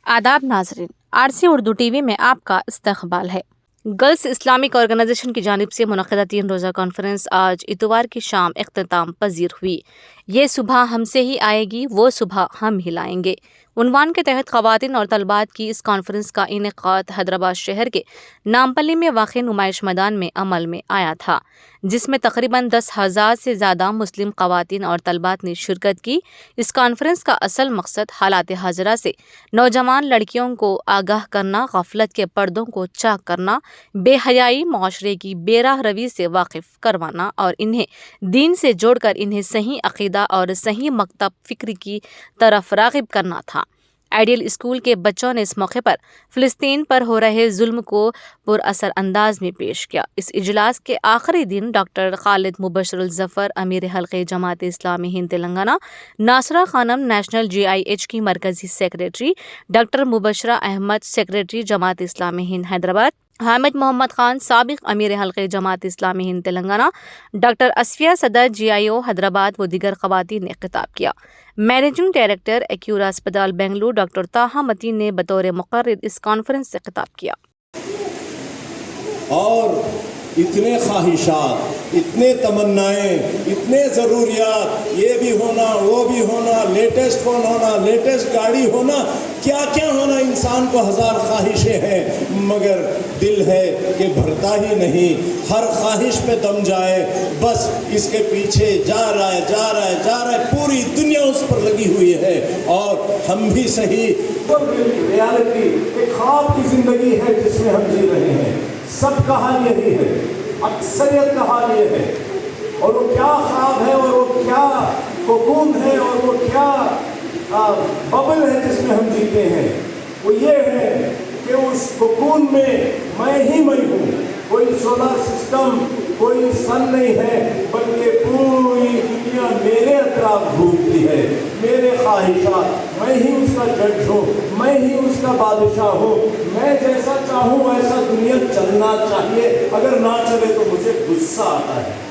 आदाब नाजरीन, RC Urdu TV में आपका इस्तकबाल है। गर्ल्स इस्लामिक ऑर्गेनाइजेशन की जानिब से मुनक़दा 3 रोज़ा कॉन्फ्रेंस आज इतवार की शाम इख्तिताम पजीर हुई। ये सुबह हमसे ही आएगी, वो सुबह हम ही लाएंगे उन्वान के तहत ख़वातीन और तलबात की इस कॉन्फ्रेंस का इनेकाद हैदराबाद शहर के नामपल्ली में वाक़ई नुमाइश मैदान में अमल में आया था, जिसमें तकरीबन 10,000 से ज़्यादा मुस्लिम ख़वातीन और तलबात ने शिरकत की। इस कॉन्फ्रेंस का असल मकसद हालात हाजरा से नौजवान लड़कियों को आगाह करना, गफलत के पर्दों को चाक करना, बेहयाई, माशरे की बेराह रवी से वाकिफ करवाना और इन्हें दीन से जोड़कर इन्हें सही अकीदा और सही मकतब फ़िक्र की तरफ राग़िब करना था। आइडियल स्कूल के बच्चों ने इस मौके पर फ़िलिस्तीन पर हो रहे जुल्म को पुरअसर अंदाज में पेश किया। इस इजलास के आखिरी दिन डॉक्टर खालिद मुबशरुल ज़फ़र, अमीर हल्क़े जमात इस्लामी हिंद तेलंगाना, नासरा खानम नेशनल GIH की मरकज़ी secretary, doctor Mubashra Ahmed secretary Jamaat Islami Hind Hyderabad, Hamid Mohammed Khan साबिक़ अमीर हल्क़े जमात इस्लामी हिंद तेलंगाना, डॉक्टर असफिया सदर GIO हैदराबाद व दीगर ख़वातीन ने खिताब किया। मैनेजिंग डायरेक्टर एक्यूरा अस्पताल बेंगलुरु डॉक्टर ताहा मतीन ने बतौर मुक़र्रिर इस कॉन्फ्रेंस से खिताब किया। और इतने ख्वाहिशात, इतने तमन्नाएं, इतने ज़रूरियात, ये भी होना, वो भी होना, लेटेस्ट फ़ोन होना, लेटेस्ट गाड़ी होना, क्या क्या होना, इंसान को हज़ार ख्वाहिशें हैं, मगर दिल है कि भरता ही नहीं। हर ख्वाहिश पे दम जाए, बस इसके पीछे जा रहा है, जा रहा है, जा रहा है, पूरी दुनिया उस पर लगी हुई है और हम भी सही। रियलिटी एक ख्वाब की ज़िंदगी है जिसमें हम जी रहे हैं। सबका हाल यही है, अक्सरियत का हाल ये है। और वो क्या ख्वाब है और वो क्या कोकून है और वो क्या बबल है जिसमें हम जीते हैं, वो ये है कि उस कोकून में मैं ही मैं हूँ। कोई सोलर सिस्टम, कोई सन नहीं है, बल्कि पूरी दुनिया मेरे अतराफ घूमती है। मेरे ख्वाहिशात, मैं ही उसका जज हूँ, मैं ही उसका बादशाह हूँ। मैं जैसा चाहूँ वैसा दुनिया चलना चाहिए, अगर ना चले तो मुझे गुस्सा आता है।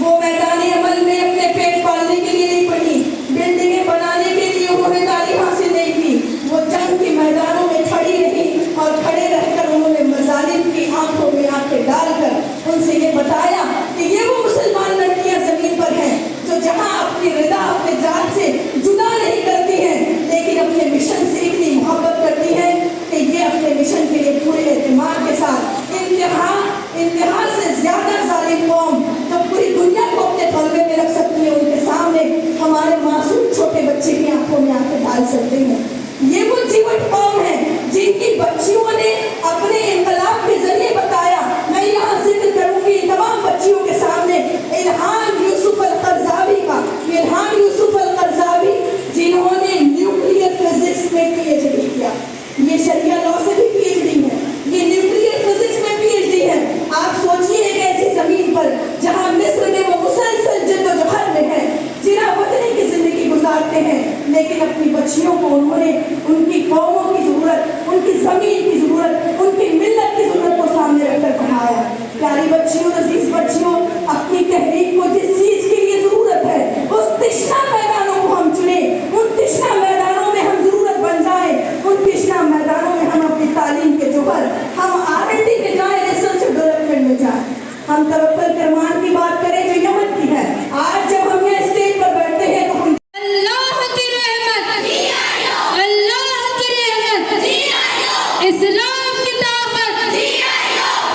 वो मैदान अमल में अपने पेट पालने के लिए नहीं पढ़ी, बिल्डिंगें बनाने के लिए उन्होंने तालीम हासिल नहीं की। वो जंग के मैदानों में खड़ी रही और खड़े रहकर उन्होंने मजालिम की आंखों में आंखें डालकर उनसे ये बताया कि ये वो मुसलमान लड़कियां जमीन पर हैं जो जहां अपनी रिदा अपने जात से जुदा नहीं करती हैं, लेकिन अपने मिशन से इतनी मोहब्बत करती हैं कि ये अपने मिशन के लिए पूरे एतमाद के साथ इंतहा से ज्यादा जालिम कौम जो पूरी दुनिया को अपने तलबे में रख सकती है, उनके सामने हमारे मासूम छोटे बच्चे की आंखों में आंखें डाल सकते हैं। ये वो जीवट कौम है जिनकी बच्चियों ने अपने इनकलाब के जरिए बताया। मैं यहाँ जिक्र करूंगी तमाम बच्चियों के सामने इल्हाम यूसुफ अल-क़रज़ावी का। इल्हाम यूसुफ अल-क़रज़ावी जिन्होंने न्यूक्लियर फिजिक्स में PhD किया, ये शरिया लॉ से भी PhD है, ये न्यूक्लियर फिजिक्स में PhD है। आप सोचिए एक ऐसी जमीन पर जहाँ मिस्र में वो मुसलसल जद्दोजहद में है, जिना वतनी की जिंदगी गुजारते हैं, लेकिन अपनी बच्चियों को उन्होंने उनकी कौमों की ज़रूरत, उनकी ज़मीन की ज़रूरत, उनकी मिल्लत की ज़रूरत को सामने रखकर पढ़ाया। प्यारी बच्चियों, अजीज बच्चियों, अपनी तहरीक को जिस चीज़ के लिए ज़रूरत है उस तिश्ना मैदानों को हम चुने, उन तिश्ना मैदानों में हम ज़रूरत बन जाए, उन तिश्ना मैदानों में हम अपनी तालीम के जोहर, हम R&D में जाए, रिसर्च और डेवलपमेंट में जाए। हम तवक्कुल करमान की बात करें जो यमन की है। आज जब हम यहाँ स्टेज पर बैठते हैं तो हम अल्लाह की रहमत, अल्लाह की रहमत, इस्लाम की ताकत,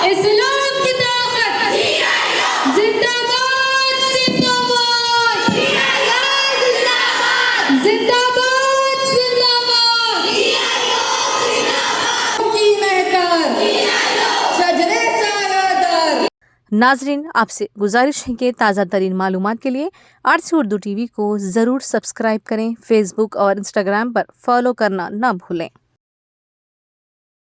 इस्लाम की ताकत, जिंदाबाद जिंदाबाद, जिंदाबाद जिंदाबाद, की महकर शजरे सालादर। नाजरीन, आपसे गुजारिश है कि ताज़ा तरीन मालूमात के लिए आरसी उर्दू टीवी को ज़रूर सब्सक्राइब करें। फेसबुक और इंस्टाग्राम पर फॉलो करना ना भूलें।